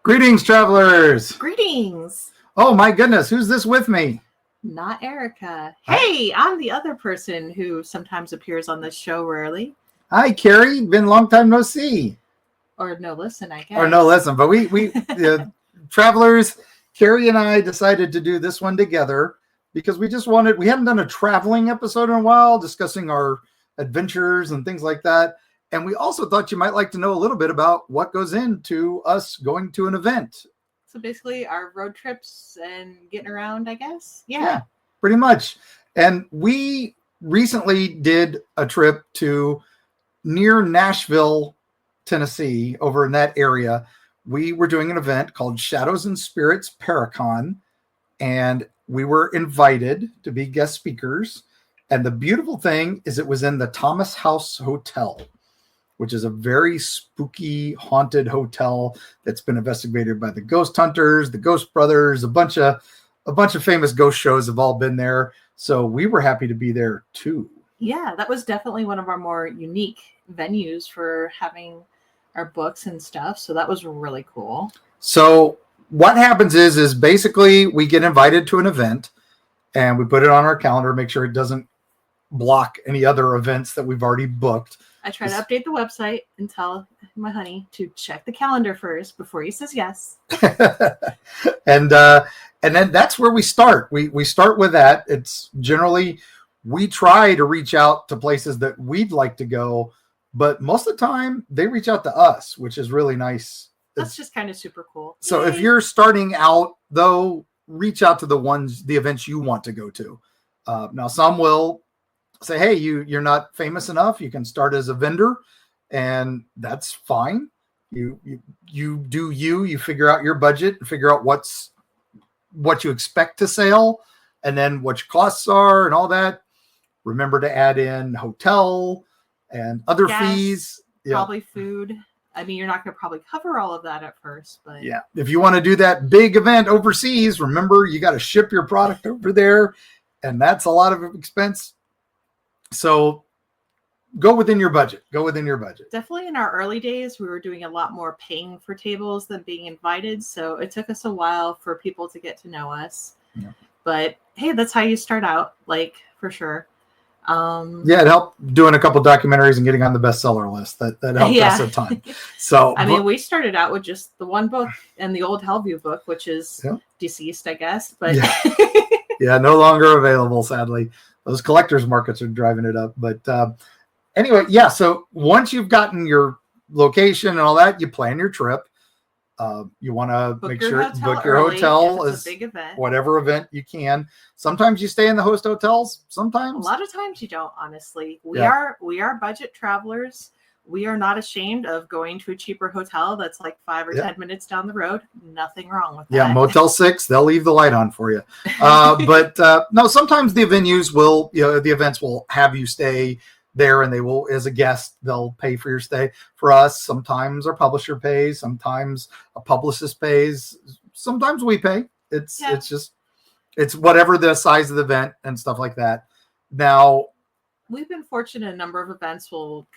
Greetings, travelers. Greetings. Oh, my goodness. Who's this with me? Not Erica. Hey, I'm the other person who sometimes appears on this show rarely. Hi, Kari. Been a long time no see. Or no listen, I guess. Or no listen. But we travelers, Kari and I decided to do this one together because we hadn't done a traveling episode in a while, discussing our adventures and things like that. And we also thought you might like to know a little bit about what goes into us going to an event. So basically our road trips and getting around, I guess. Yeah, pretty much. And we recently did a trip to near Nashville, Tennessee, over in that area. We were doing an event called Shadows and Spirits ParaCon, and we were invited to be guest speakers. And the beautiful thing is it was in the Thomas House Hotel, which is a very spooky, haunted hotel that's been investigated by the Ghost Hunters, the Ghost Brothers, a bunch of famous ghost shows have all been there. So we were happy to be there too. Yeah, that was definitely one of our more unique venues for having our books and stuff. So that was really cool. So what happens is basically we get invited to an event and we put it on our calendar, make sure it doesn't block any other events that we've already booked. I try to update the website and tell my honey to check the calendar first before he says yes. and then that's where we start. We start with that. It's generally we try to reach out to places that we'd like to go, but most of the time they reach out to us, which is really nice. That's just kind of super cool. So If you're starting out, though, reach out to the events you want to go to. Now, some will say, hey, you're not famous enough. You can start as a vendor, and that's fine. You do you figure out your budget and figure out what you expect to sell, and then what your costs are and all that. Remember to add in hotel and other fees. Probably food. I mean, you're not going to probably cover all of that at first, but yeah, if you want to do that big event overseas, remember you got to ship your product over there, and that's a lot of expense. So go within your budget. Definitely in our early days, we were doing a lot more paying for tables than being invited. So it took us a while for people to get to know us. Yeah. But hey, that's how you start out, like, for sure. It helped doing a couple documentaries and getting on the bestseller list. That helped us a ton. So I mean, we started out with just the one book and the old Hellview book, which is deceased, I guess. But no longer available, sadly. Those collectors markets are driving it up. But anyway, so once you've gotten your location and all that, you plan your trip. You want to make sure book your hotel as whatever event you can. Sometimes you stay in the host hotels. Sometimes a lot of times you don't. Honestly, we are budget travelers. We are not ashamed of going to a cheaper hotel that's like 5 or 10 minutes down the road. Nothing wrong with that. Yeah, Motel 6, they'll leave the light on for you. But no, sometimes the venues will, the events will have you stay there, and they will, as a guest, they'll pay for your stay. For us, sometimes our publisher pays, sometimes a publicist pays, sometimes we pay. It's whatever the size of the event and stuff like that. Now, we've been fortunate a number of events will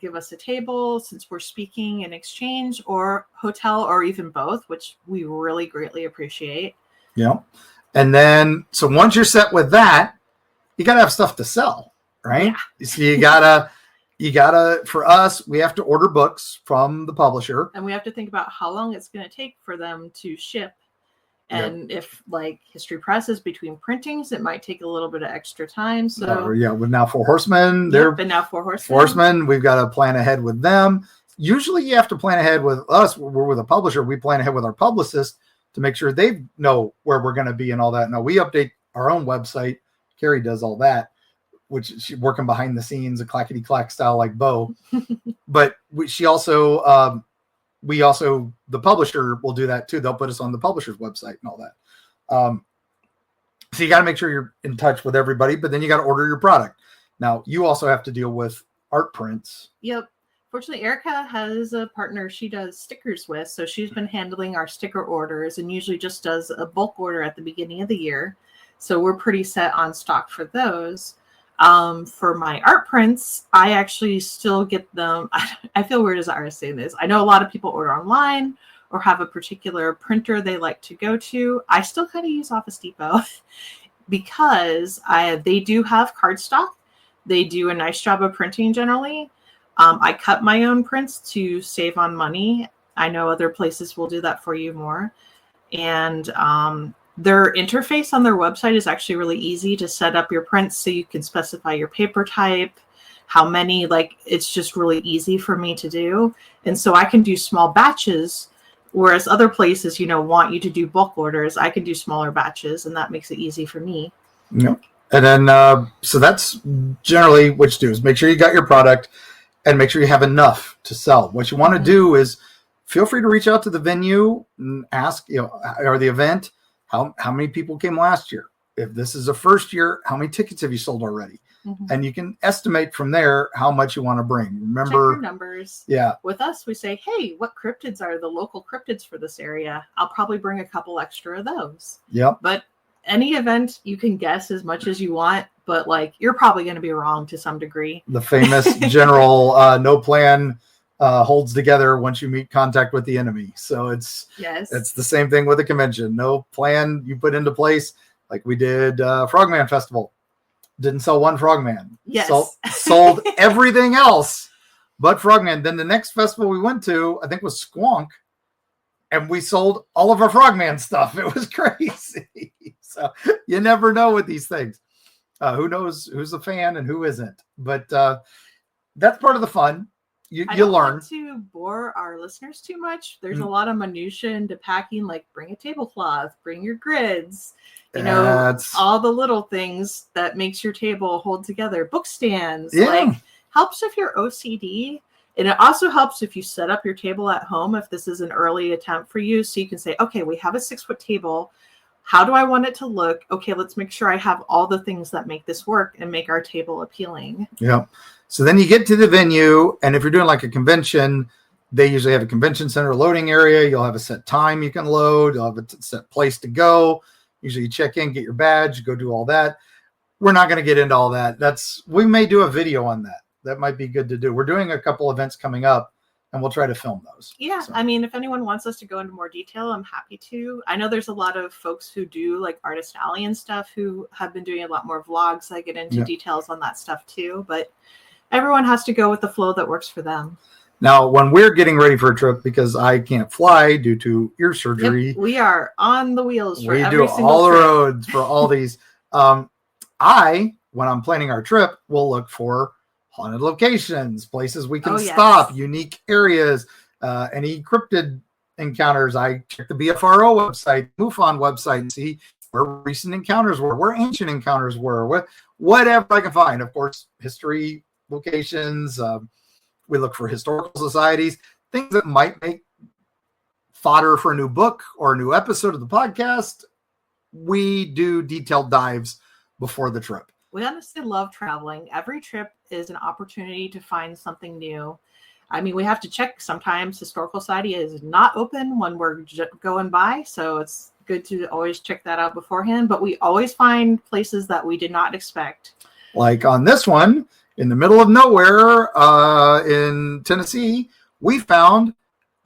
give us a table since we're speaking in exchange, or hotel, or even both, which we really greatly appreciate. Yeah. And then, so once you're set with that, you got to have stuff to sell, right? Yeah. So you gotta, for us, we have to order books from the publisher. And we have to think about how long it's going to take for them to ship. And if like History Press is between printings, it might take a little bit of extra time. So with Now Four Horsemen, we've got to plan ahead with them. Usually you have to plan ahead with us. We're with a publisher. We plan ahead with our publicist to make sure they know where we're going to be and all that. Now we update our own website. Kari does all that, which she's working behind the scenes, a clackety clack style like Bo. But she also, the publisher will do that too. They'll put us on the publisher's website and all that. So you got to make sure you're in touch with everybody, but then you got to order your product. Now you also have to deal with art prints. Yep. Fortunately, Erica has a partner she does stickers with. So she's been handling our sticker orders and usually just does a bulk order at the beginning of the year. So we're pretty set on stock for those. For my art prints, I actually still get them. I feel weird as an artist saying this. I know a lot of people order online or have a particular printer they like to go to, I still kind of use Office Depot because they do have cardstock. They do a nice job of printing generally. I cut my own prints to save on money. I know other places will do that for you more. And their interface on their website is actually really easy to set up your prints, so you can specify your paper type, how many, like it's just really easy for me to do. And so I can do small batches, whereas other places, want you to do bulk orders. I can do smaller batches, and that makes it easy for me. Yeah. And then, so that's generally what you do is make sure you got your product and make sure you have enough to sell. What you want to do is feel free to reach out to the venue and ask, or the event, how many people came last year? If this is a first year, how many tickets have you sold already? And you can estimate from there how much you want to bring. Remember, check your numbers. Yeah. With us, we say, hey, what cryptids are the local cryptids for this area? I'll probably bring a couple extra of those. Yep. But any event, you can guess as much as you want, but you're probably going to be wrong to some degree. The famous general no plan holds together once you meet contact with the enemy. So it's the same thing with a convention. No plan you put into place, like we did Frogman Festival. Didn't sell one Frogman. Yes. Sold everything else but Frogman. Then the next festival we went to, I think, was Squonk, and we sold all of our Frogman stuff. It was crazy. So you never know with these things. Who knows who's a fan and who isn't? But that's part of the fun. You learn. Want to bore our listeners too much. There's a lot of minutia into packing, like bring a tablecloth, bring your grids, all the little things that makes your table hold together. Book stands, helps if you're OCD. And it also helps if you set up your table at home, if this is an early attempt for you. So you can say, okay, we have a 6-foot table. How do I want it to look? Okay, let's make sure I have all the things that make this work and make our table appealing. Yeah. So then you get to the venue, and if you're doing like a convention, they usually have a convention center loading area. You'll have a set time you can load. You'll have a set place to go. Usually you check in, get your badge, go do all that. We're not going to get into all that. We may do a video on that. That might be good to do. We're doing a couple events coming up, and we'll try to film those. Yeah. So. I mean, if anyone wants us to go into more detail, I'm happy to. I know there's a lot of folks who do like Artist Alley and stuff who have been doing a lot more vlogs. I get into details on that stuff too, but everyone has to go with the flow that works for them. Now, when we're getting ready for a trip, because I can't fly due to ear surgery, we are on the wheels for every single all the trip. roads for all these. When I'm planning our trip, will look for haunted locations, places we can stop, unique areas, any cryptid encounters. I check the BFRO website, MUFON website, and see where recent encounters were, where ancient encounters were, whatever I can find. Of course, history locations. We look for historical societies, things that might make fodder for a new book or a new episode of the podcast. We do detailed dives before the trip. We honestly love traveling. Every trip is an opportunity to find something new. I mean, we have to check sometimes. Historical Society is not open when we're going by, so it's good to always check that out beforehand. But we always find places that we did not expect. Like on this one, in the middle of nowhere in Tennessee, we found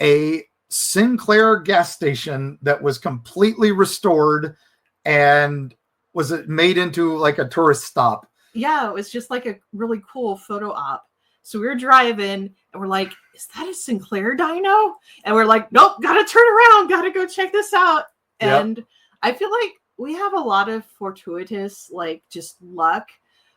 a Sinclair gas station that was completely restored and was made into like a tourist stop. Yeah, it was just like a really cool photo op. So we were driving and we're like, is that a Sinclair dino? And we're like, nope, gotta turn around, gotta go check this out. And I feel like we have a lot of fortuitous, like just luck,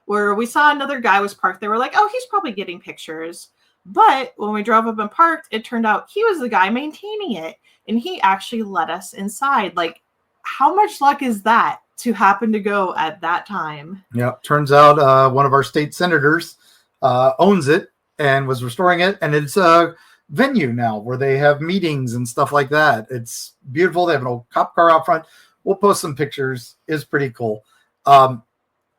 where we saw another guy was parked there. We're like, oh, he's probably getting pictures. But when we drove up and parked, it turned out he was the guy maintaining it. And he actually let us inside. Like, how much luck is that to happen to go at that time? Yeah, turns out one of our state senators owns it and was restoring it. And it's a venue now where they have meetings and stuff like that. It's beautiful. They have an old cop car out front. We'll post some pictures. It's pretty cool.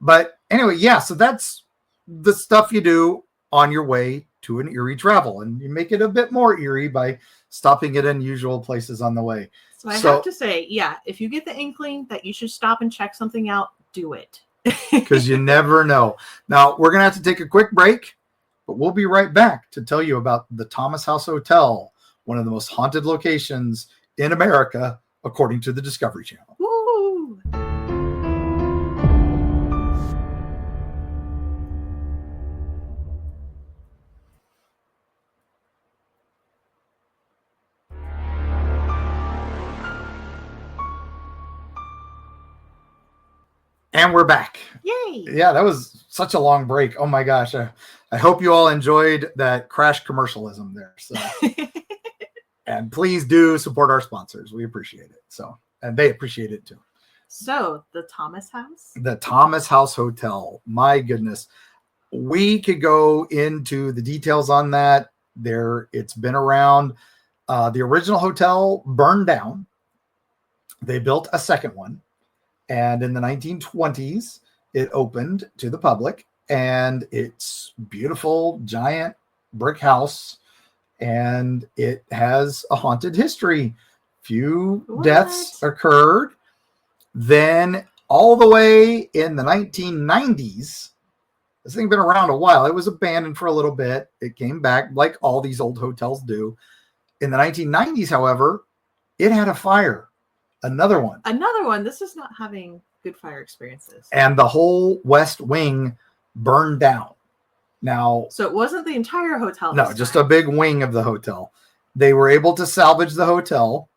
But anyway, yeah, so that's the stuff you do on your way to an Eerie travel. And you make it a bit more eerie by stopping at unusual places on the way. So I have to say, if you get the inkling that you should stop and check something out, do it. Because you never know. Now, we're going to have to take a quick break, but we'll be right back to tell you about the Thomas House Hotel, one of the most haunted locations in America, according to the Discovery Channel. Woo! And we're back. Yay! Yeah, that was such a long break. Oh my gosh. I hope you all enjoyed that crash commercialism there. So, and please do support our sponsors. We appreciate it. So, and they appreciate it too. So, the Thomas House? The Thomas House Hotel. My goodness. We could go into the details on that. It's been around. The original hotel burned down. They built a second one. And in the 1920s, it opened to the public, and it's beautiful, giant brick house, and it has a haunted history. Few deaths occurred. Then all the way in the 1990s, this thing been around a while. It was abandoned for a little bit. It came back like all these old hotels do. In the 1990s, however, it had a fire. Another one. This is not having good fire experiences. And the whole west wing burned down. Now, so it wasn't the entire hotel. No, just a big wing of the hotel. They were able to salvage the hotel.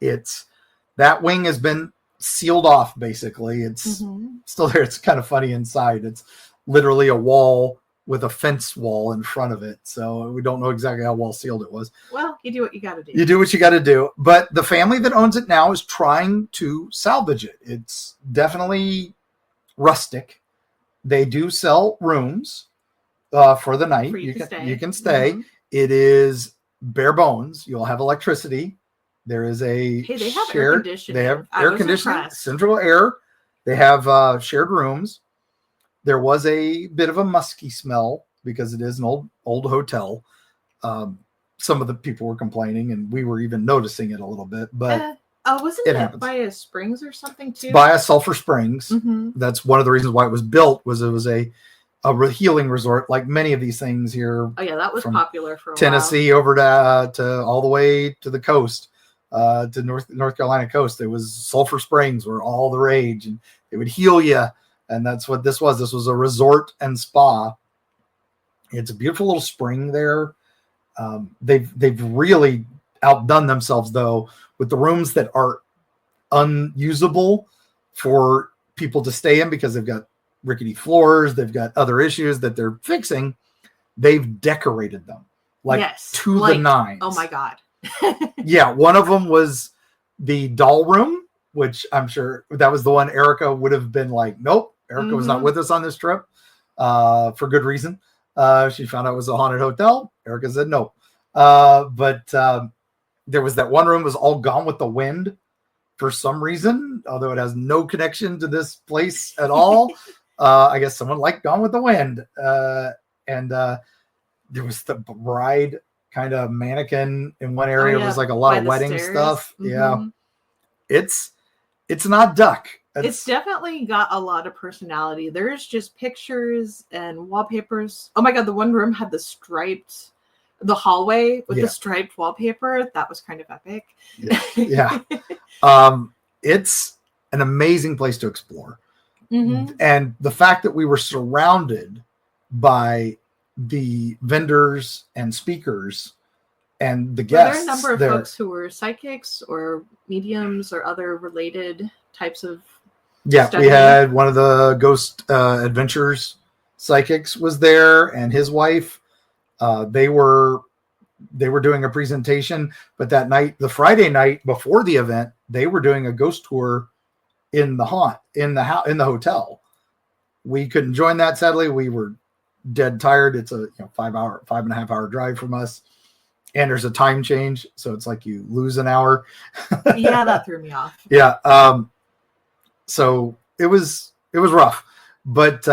That wing has been sealed off, basically. It's still there. It's kind of funny inside. It's literally a wall with a fence wall in front of it. So we don't know exactly how well sealed it was. Well, you do what you got to do. You do what you got to do. But the family that owns it now is trying to salvage it. It's definitely rustic. They do sell rooms for the night. You can stay. It is bare bones. You'll have electricity. There is a they have air conditioning. They have air conditioning, central air. They have shared rooms. There was a bit of a musky smell because it is an old hotel. Some of the people were complaining, and we were even noticing it a little bit. But wasn't it by a springs or something too? By a Sulphur Springs. That's one of the reasons why it was built. It was a healing resort, like many of these things here. Oh yeah, that was popular for a Tennessee while. over to all the way to the coast, to North Carolina coast. It was Sulphur Springs were all the rage, and it would heal you. And that's what this was. This was a resort and spa. It's a beautiful little spring there. They've really outdone themselves, though, with the rooms that are unusable for people to stay in because they've got rickety floors. They've got other issues that they're fixing. They've decorated them to the nines. Oh, my God. Yeah, one of them was the doll room, which I'm sure that was the one Erica would have been like, nope. Erica was not with us on this trip for good reason. She found out it was a haunted hotel. Erica said no. But there was that one room was all Gone with the Wind for some reason, although it has no connection to this place at all. I guess someone liked Gone with the Wind. And there was the bride kind of mannequin in one area. It was like a lot of wedding stuff. Yeah. It's not duck. It's definitely got a lot of personality. There's just pictures and wallpapers. Oh my God, the one room had the hallway with the striped wallpaper. That was kind of epic. Yeah. It's an amazing place to explore. And the fact that we were surrounded by the vendors and speakers and the guests. Were there a number of folks who were psychics or mediums or other related types of studying? We had one of the Ghost Adventures psychics was there, and his wife. They were doing a presentation, but that night, the Friday night before the event, they were doing a ghost tour in the hotel. We couldn't join that, sadly. We were dead tired. It's a 5.5 hour drive from us, and there's a time change, so it's like you lose an hour. Yeah, that threw me off. Yeah. So it was rough, but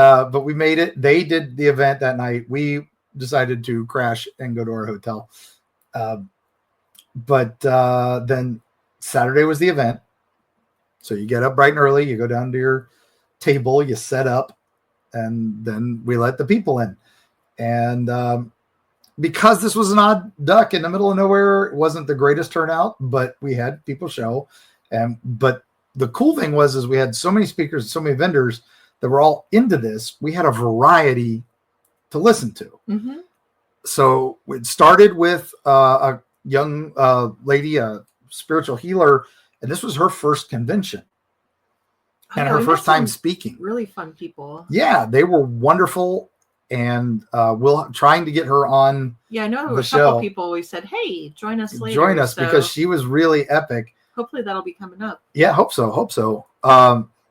we made it. They did the event that night. We decided to crash and go to our hotel. But then Saturday was the event. So you get up bright and early, you go down to your table, you set up, and then we let the people in. And because this was an odd duck in the middle of nowhere, it wasn't the greatest turnout, but we had people show. But the cool thing was we had so many speakers, so many vendors that were all into this. We had a variety to listen to. Mm-hmm. So it started with a young lady, a spiritual healer, and this was her first convention and her first time speaking. Really fun people. Yeah, they were wonderful. And trying to get her on. Yeah, I know there were a couple people we said, hey, join us later. Join us, because she was really epic. Hopefully that'll be coming up. Yeah, hope so.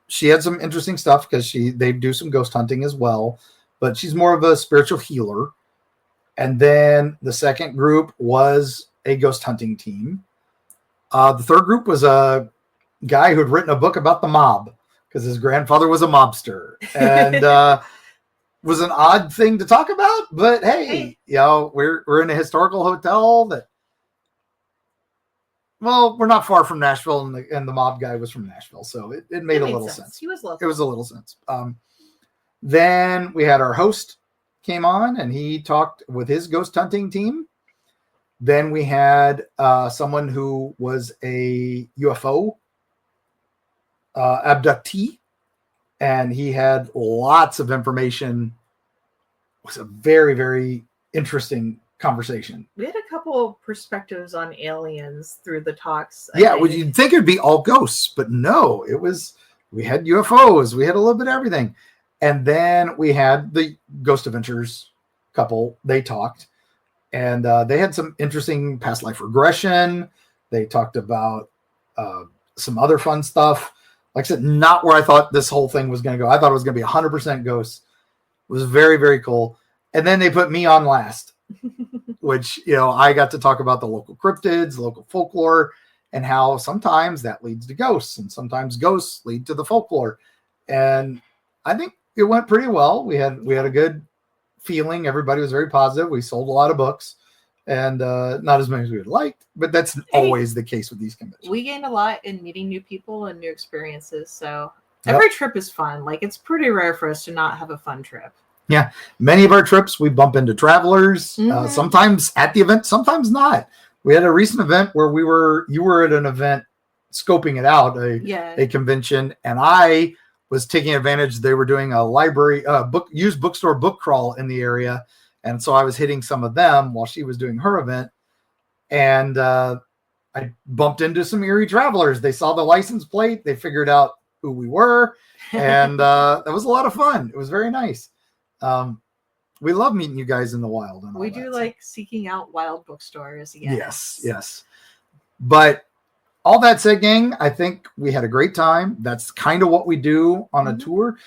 She had some interesting stuff because they do some ghost hunting as well, but she's more of a spiritual healer. And then the second group was a ghost hunting team. The third group was a guy who'd written a book about the mob because his grandfather was a mobster. And was an odd thing to talk about, but hey, we're in a historical hotel that, well, we're not far from Nashville, and the mob guy was from Nashville, so it made a little sense. He was local. It was a little sense. Then we had our host came on, and he talked with his ghost hunting team. Then we had someone who was a UFO abductee, and he had lots of information. It was a very, very interesting conversation. We had a couple perspectives on aliens through the talks. Yeah, well, you'd think it'd be all ghosts, but no, we had UFOs, we had a little bit of everything. And then we had the Ghost Adventures couple, they talked, and they had some interesting past life regression. They talked about some other fun stuff. Like I said, not where I thought this whole thing was going to go. I thought it was going to be 100% ghosts. It was very, very cool. And then they put me on last, which, I got to talk about the local cryptids, local folklore, and how sometimes that leads to ghosts, and sometimes ghosts lead to the folklore. And I think it went pretty well. We had a good feeling. Everybody was very positive. We sold a lot of books, and not as many as we would like, but that's always the case with these conventions. We gained a lot in meeting new people and new experiences. So every trip is fun. Like, it's pretty rare for us to not have a fun trip. Yeah. Many of our trips, we bump into travelers, sometimes at the event, sometimes not. We had a recent event where you were at an event scoping it out, a convention, and I was taking advantage. They were doing a library, used bookstore book crawl in the area. And so I was hitting some of them while she was doing her event. And I bumped into some Eerie travelers. They saw the license plate. They figured out who we were. And that was a lot of fun. It was very nice. We love meeting you guys in the wild. And we do like seeking out wild bookstores. Yes. But all that said, gang, I think we had a great time. That's kind of what we do on a tour.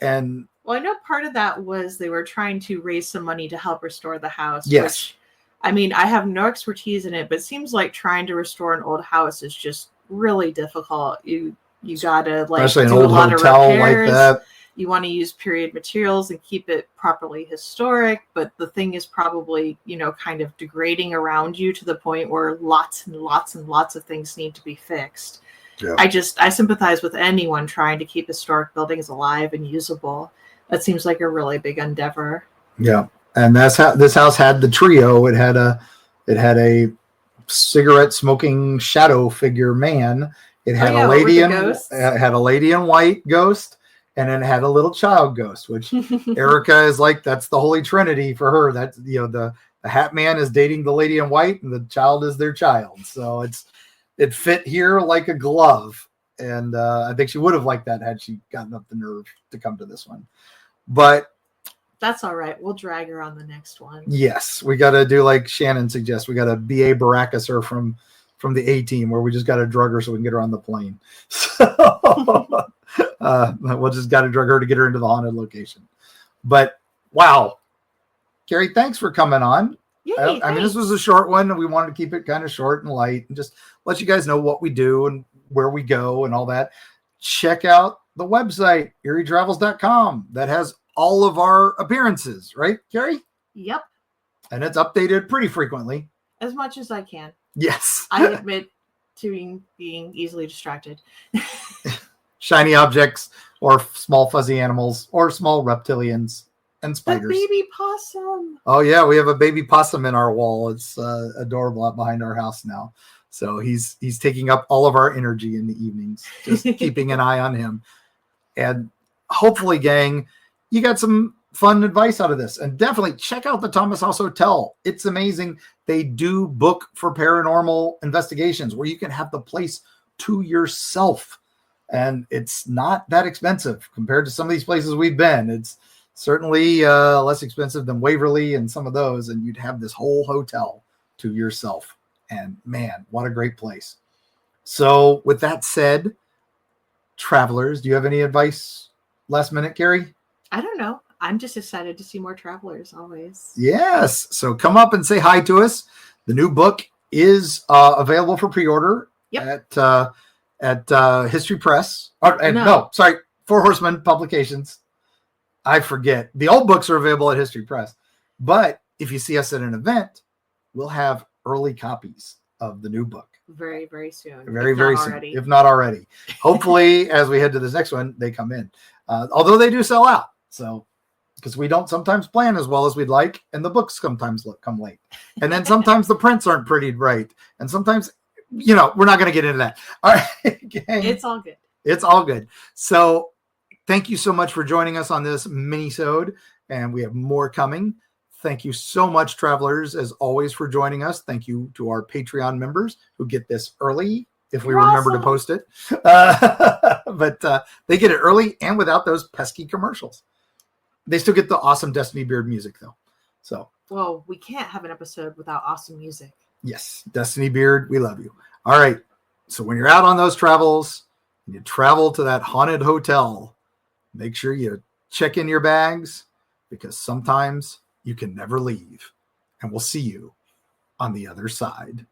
And well, I know part of that was they were trying to raise some money to help restore the house. Yes. Which, I mean, I have no expertise in it, but it seems like trying to restore an old house is just really difficult. You gotta especially do an old a lot hotel of repairs. Like that. You want to use period materials and keep it properly historic, but the thing is probably, kind of degrading around you to the point where lots and lots and lots of things need to be fixed. Yeah. I sympathize with anyone trying to keep historic buildings alive and usable. That seems like a really big endeavor. Yeah. And that's how this house had the trio. It had a cigarette smoking shadow figure man. It had a lady in white ghost. And then it had a little child ghost, which Erica is like, that's the Holy Trinity for her. That's, the hat man is dating the lady in white and the child is their child. So it fit here like a glove. And I think she would have liked that had she gotten up the nerve to come to this one. But that's all right. We'll drag her on the next one. Yes. We got to do like Shannon suggests. We got to B.A. Baracus her from the A team where we just got to drug her so we can get her on the plane. So we'll just got to drug her to get her into the haunted location. But wow, Kari, thanks for coming on. Yay, I mean, this was a short one, and we wanted to keep it kind of short and light, and just let you guys know what we do and where we go and all that. Check out the website eerietravels.com. That has all of our appearances, right, Kari? Yep. And it's updated pretty frequently. As much as I can. Yes. I admit to being easily distracted. Shiny objects or small fuzzy animals or small reptilians. and spiders. The baby possum. Oh yeah, we have a baby possum in our wall. It's adorable out behind our house now. So he's taking up all of our energy in the evenings, just keeping an eye on him. And hopefully, gang, you got some fun advice out of this. And definitely check out the Thomas House Hotel. It's amazing. They do book for paranormal investigations where you can have the place to yourself. And it's not that expensive compared to some of these places we've been. It's certainly less expensive than Waverly and some of those. And you'd have this whole hotel to yourself. And man, what a great place. So with that said, travelers, do you have any advice last minute, Kari? I don't know. I'm just excited to see more travelers always. Yes. So come up and say hi to us. The new book is available for pre-order at History Press. Four Horsemen Publications. I forget. The old books are available at History Press. But if you see us at an event, we'll have early copies of the new book. Very, very soon. Very soon, if not already. Hopefully, as we head to this next one, they come in. Although they do sell out. So, because we don't sometimes plan as well as we'd like, and the books sometimes come late. And then sometimes the prints aren't prettied right. And sometimes, we're not going to get into that. All right, gang. It's all good. It's all good. So, thank you so much for joining us on this mini-sode, and we have more coming. Thank you so much, travelers, as always, for joining us. Thank you to our Patreon members who get this early, if we remember to post it. But they get it early and without those pesky commercials. They still get the awesome Destiny Beard music, though. So, well, we can't have an episode without awesome music. Yes, Destiny Beard, we love you. All right. So when you're out on those travels, and you travel to that haunted hotel, make sure you check in your bags, because sometimes you can never leave. And we'll see you on the other side.